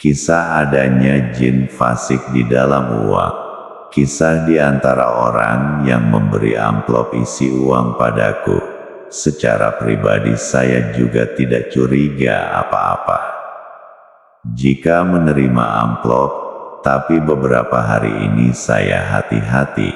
Kisah adanya jin fasik di dalam uang. Kisah di antara orang yang memberi amplop isi uang padaku. Secara pribadi saya juga tidak curiga apa-apa jika menerima amplop, tapi beberapa hari ini saya hati-hati,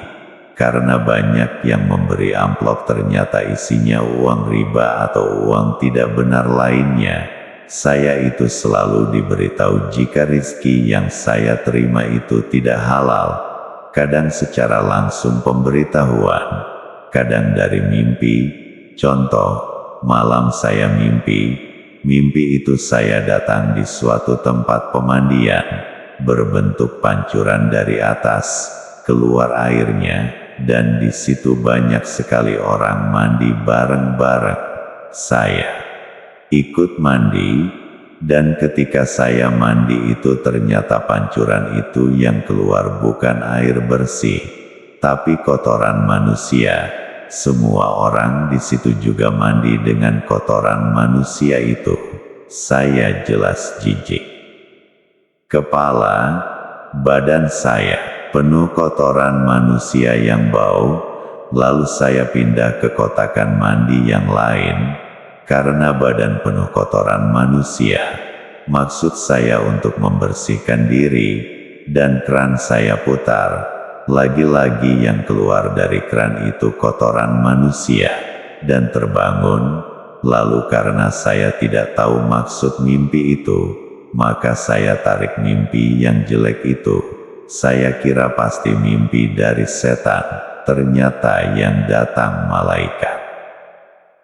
karena banyak yang memberi amplop ternyata isinya uang riba atau uang tidak benar lainnya. Saya itu selalu diberitahu jika rizki yang saya terima itu tidak halal, kadang secara langsung pemberitahuan, kadang dari mimpi. Contoh, malam saya mimpi itu saya datang di suatu tempat pemandian, berbentuk pancuran dari atas, keluar airnya, dan di situ banyak sekali orang mandi bareng-bareng. Saya ikut mandi, dan ketika saya mandi itu ternyata pancuran itu yang keluar bukan air bersih, tapi kotoran manusia. Semua orang di situ juga mandi dengan kotoran manusia itu. Saya jelas jijik. Kepala, badan saya penuh kotoran manusia yang bau. Lalu saya pindah ke kotakan mandi yang lain, karena badan penuh kotoran manusia. Maksud saya untuk membersihkan diri, dan keran saya putar. Lagi-lagi yang keluar dari keran itu kotoran manusia, dan terbangun. Lalu karena saya tidak tahu maksud mimpi itu, maka saya tarik mimpi yang jelek itu. Saya kira pasti mimpi dari setan, ternyata yang datang malaikat.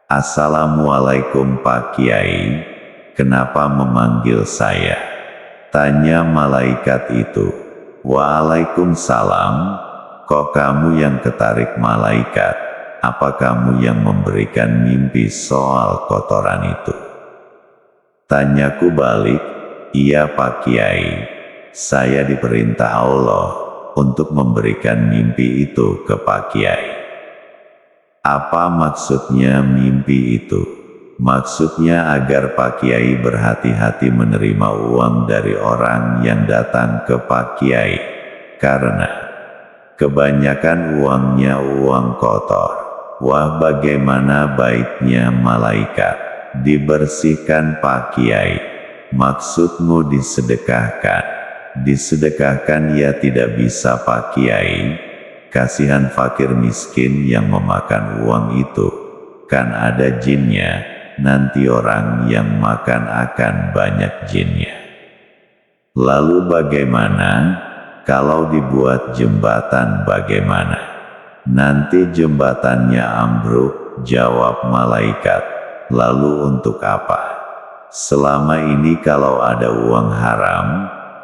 "Assalamualaikum Pak Kiai, kenapa memanggil saya?" tanya malaikat itu. "Waalaikumsalam, kok kamu yang ketarik malaikat? Apa kamu yang memberikan mimpi soal kotoran itu?" Tanyaku balik, "Iya Pak Kiai, saya diperintah Allah untuk memberikan mimpi itu ke Pak Kiai." "Apa maksudnya mimpi itu?" "Maksudnya agar Pak Kiai berhati-hati menerima uang dari orang yang datang ke Pak Kiai, karena kebanyakan uangnya uang kotor." "Wah, bagaimana baiknya malaikat?" "Dibersihkan Pak Kiai." "Maksudmu disedekahkan?" "Disedekahkan ya tidak bisa Pak Kiai. Kasihan fakir miskin yang memakan uang itu. Kan ada jinnya. Nanti orang yang makan akan banyak jinnya." "Lalu bagaimana? Kalau dibuat jembatan bagaimana?" "Nanti jembatannya ambruk," jawab malaikat. "Lalu untuk apa? Selama ini kalau ada uang haram,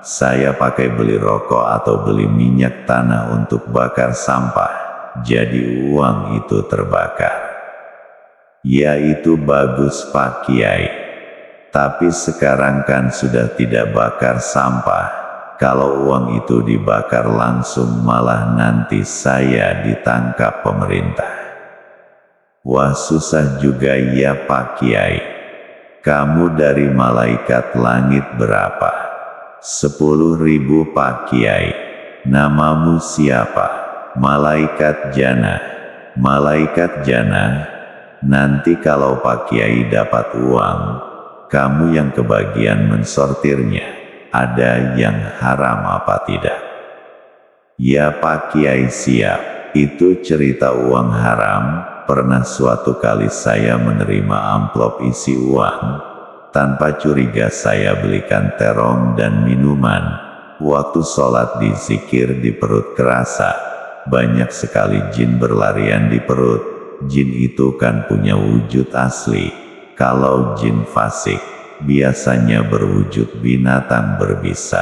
saya pakai beli rokok atau beli minyak tanah untuk bakar sampah, jadi uang itu terbakar." "Ya itu bagus Pak Kiai. Tapi sekarang kan sudah tidak bakar sampah. Kalau uang itu dibakar langsung malah nanti saya ditangkap pemerintah." "Wah, susah juga ya Pak Kiai. Kamu dari malaikat langit berapa?" 10.000 Pak Kiai." "Namamu siapa?" "Malaikat Jana." "Malaikat Jana, nanti kalau Pak Kiai dapat uang, kamu yang kebagian mensortirnya, ada yang haram apa tidak?" "Ya Pak Kiai siap." Itu cerita uang haram. Pernah suatu kali saya menerima amplop isi uang. Tanpa curiga saya belikan terong dan minuman. Waktu sholat dizikir di perut kerasa banyak sekali jin berlarian di perut. Jin itu kan punya wujud asli. Kalau jin fasik, biasanya berwujud binatang berbisa.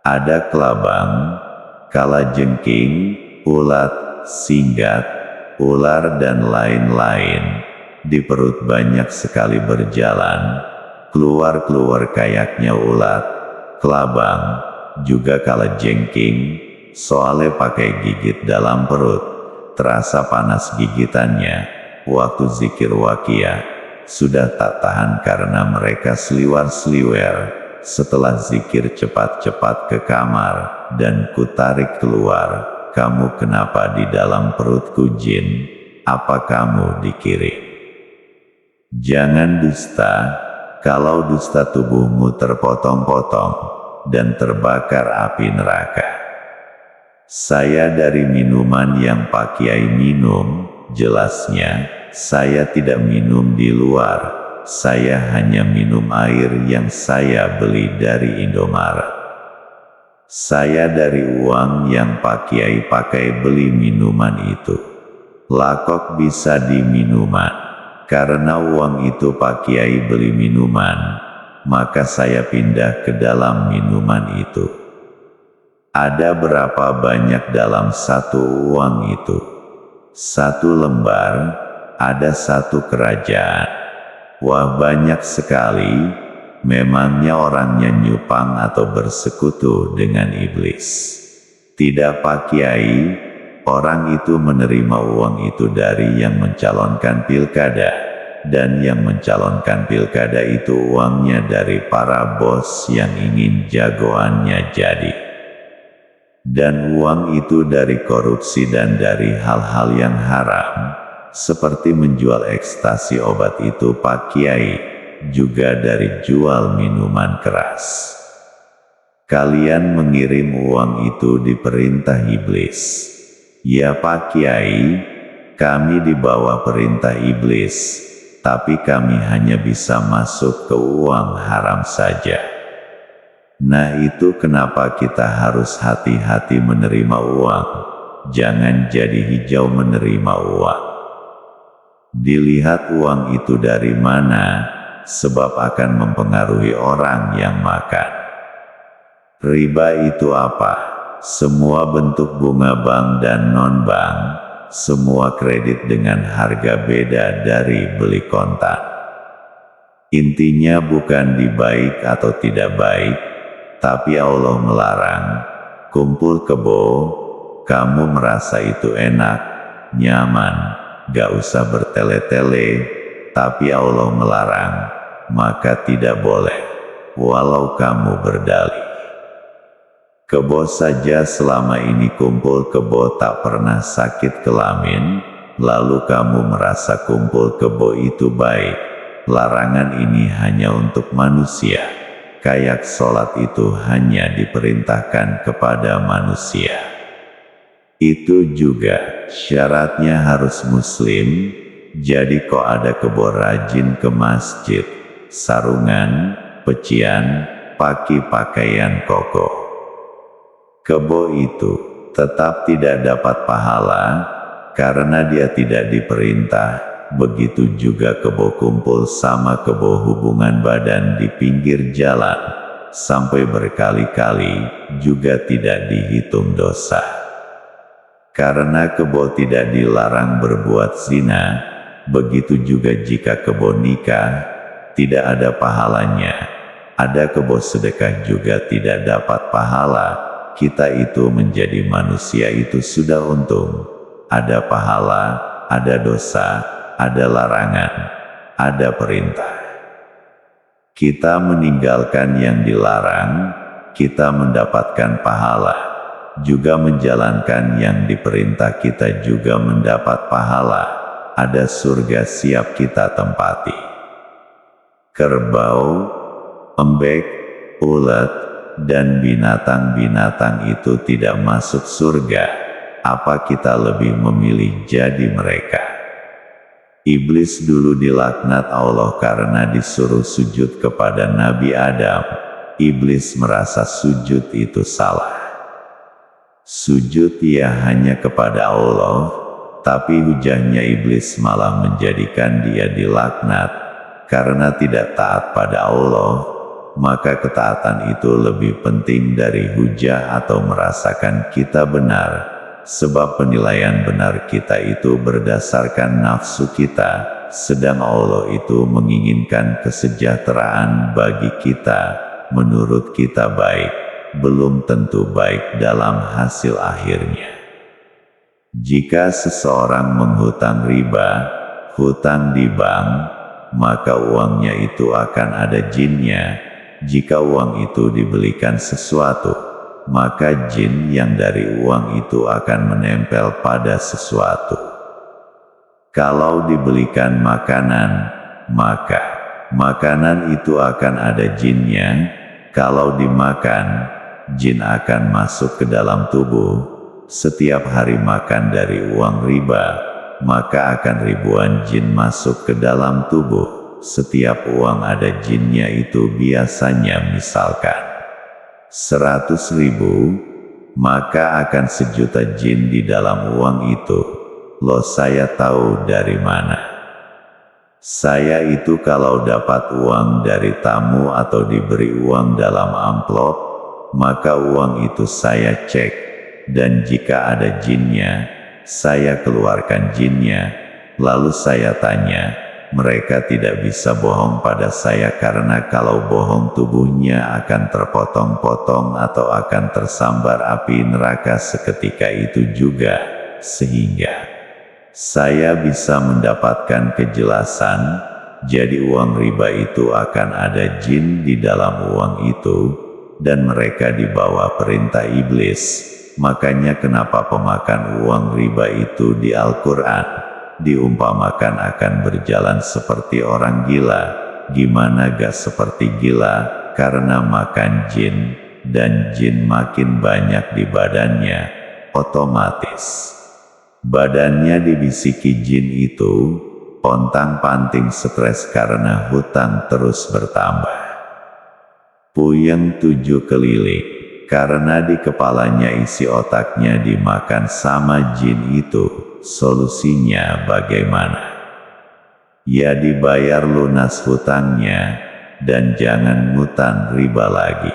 Ada kelabang, kalajengking, ulat, singgat, ular dan lain-lain. Di perut banyak sekali berjalan, keluar-keluar kayaknya ulat, kelabang, juga kalajengking, soalnya pakai gigit dalam perut. Terasa panas gigitannya. Waktu zikir wakia, sudah tak tahan karena mereka seliwar-seliwer. setelah zikir cepat-cepat ke kamar, dan kutarik keluar. Kamu kenapa di dalam perutku jin? Apa kamu dikirim? Jangan dusta. Kalau dusta tubuhmu terpotong-potong, dan terbakar api neraka. Saya dari minuman yang Pak Kiai minum, jelasnya, saya tidak minum di luar, saya hanya minum air yang saya beli dari Indomaret. Saya dari uang yang Pak Kiai pakai beli minuman itu. Lakok bisa di minuman. Karena uang itu Pak Kiai beli minuman, maka saya pindah ke dalam minuman itu. Ada berapa banyak dalam satu uang itu? 1 lembar, ada 1 kerajaan. Wah, banyak sekali. Memangnya orangnya nyupang atau bersekutu dengan iblis? Tidak Pak Kiai. Orang itu menerima uang itu dari yang mencalonkan pilkada, dan yang mencalonkan pilkada itu uangnya dari para bos yang ingin jagoannya jadi. Dan uang itu dari korupsi dan dari hal-hal yang haram, seperti menjual ekstasi obat itu Pak Kiai, juga dari jual minuman keras. Kalian mengirim uang itu di perintah iblis. Ya Pak Kiai, kami di bawah perintah iblis, tapi kami hanya bisa masuk ke uang haram saja. Nah itu kenapa kita harus hati-hati menerima uang. Jangan jadi hijau menerima uang. Dilihat uang itu dari mana, sebab akan mempengaruhi orang yang makan. Riba itu apa? Semua bentuk bunga bank dan non-bank, semua kredit dengan harga beda dari beli kontan. Intinya bukan di baik atau tidak baik, tapi Allah melarang. Kumpul kebo, kamu merasa itu enak, nyaman, gak usah bertele-tele, tapi Allah melarang, maka tidak boleh, walau kamu berdalih. Kebo saja selama ini kumpul kebo tak pernah sakit kelamin, lalu kamu merasa kumpul kebo itu baik. Larangan ini hanya untuk manusia. Kayak sholat itu hanya diperintahkan kepada manusia. Itu juga syaratnya harus muslim. Jadi kok ada kebo rajin ke masjid, sarungan, pecian, pakai pakaian koko. Kebo itu tetap tidak dapat pahala, karena dia tidak diperintah. Begitu juga kebo kumpul sama kebo hubungan badan di pinggir jalan, sampai berkali-kali, juga tidak dihitung dosa. Karena kebo tidak dilarang berbuat zina, begitu juga jika kebo nikah, tidak ada pahalanya. Ada kebo sedekah juga tidak dapat pahala. Kita itu menjadi manusia itu sudah untung. Ada pahala, ada dosa, ada larangan, ada perintah. Kita meninggalkan yang dilarang, kita mendapatkan pahala. Juga menjalankan yang diperintah kita juga mendapat pahala. Ada surga siap kita tempati. Kerbau, embek, ulet, dan binatang-binatang itu tidak masuk surga. Apa kita lebih memilih jadi mereka? Iblis dulu dilaknat Allah karena disuruh sujud kepada Nabi Adam. Iblis merasa sujud itu salah. Sujud ia hanya kepada Allah, tapi hujahnya iblis malah menjadikan dia dilaknat karena tidak taat pada Allah. Maka ketaatan itu lebih penting dari hujah atau merasakan kita benar, sebab penilaian benar kita itu berdasarkan nafsu kita, sedang Allah itu menginginkan kesejahteraan bagi kita. Menurut kita baik, belum tentu baik dalam hasil akhirnya. Jika seseorang menghutang riba, hutang di bank, maka uangnya itu akan ada jinnya. jika uang itu dibelikan sesuatu, maka jin yang dari uang itu akan menempel pada sesuatu. Kalau dibelikan makanan, maka makanan itu akan ada jinnya. Kalau dimakan, jin akan masuk ke dalam tubuh. Setiap hari makan dari uang riba, maka akan ribuan jin masuk ke dalam tubuh. Setiap uang ada jinnya itu biasanya misalkan 100.000, maka akan 1.000.000 jin di dalam uang itu. Loh, saya tahu dari mana? Saya itu kalau dapat uang dari tamu atau diberi uang dalam amplop, maka uang itu saya cek, dan jika ada jinnya, saya keluarkan jinnya, lalu saya tanya. Mereka tidak bisa bohong pada saya karena kalau bohong tubuhnya akan terpotong-potong atau akan tersambar api neraka seketika itu juga, sehingga saya bisa mendapatkan kejelasan. Jadi uang riba itu akan ada jin di dalam uang itu, dan mereka dibawa perintah iblis. Makanya kenapa pemakan uang riba itu di Al-Quran diumpamakan akan berjalan seperti orang gila. Gimana gak seperti gila? Karena makan jin, dan jin makin banyak di badannya, otomatis badannya dibisiki jin itu, pontang-panting stres karena hutang terus bertambah. Puyeng 7 keliling, karena di kepalanya isi otaknya dimakan sama jin itu. Solusinya bagaimana? Ya dibayar lunas hutangnya, dan jangan ngutang riba lagi.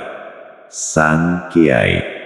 Sang Kiai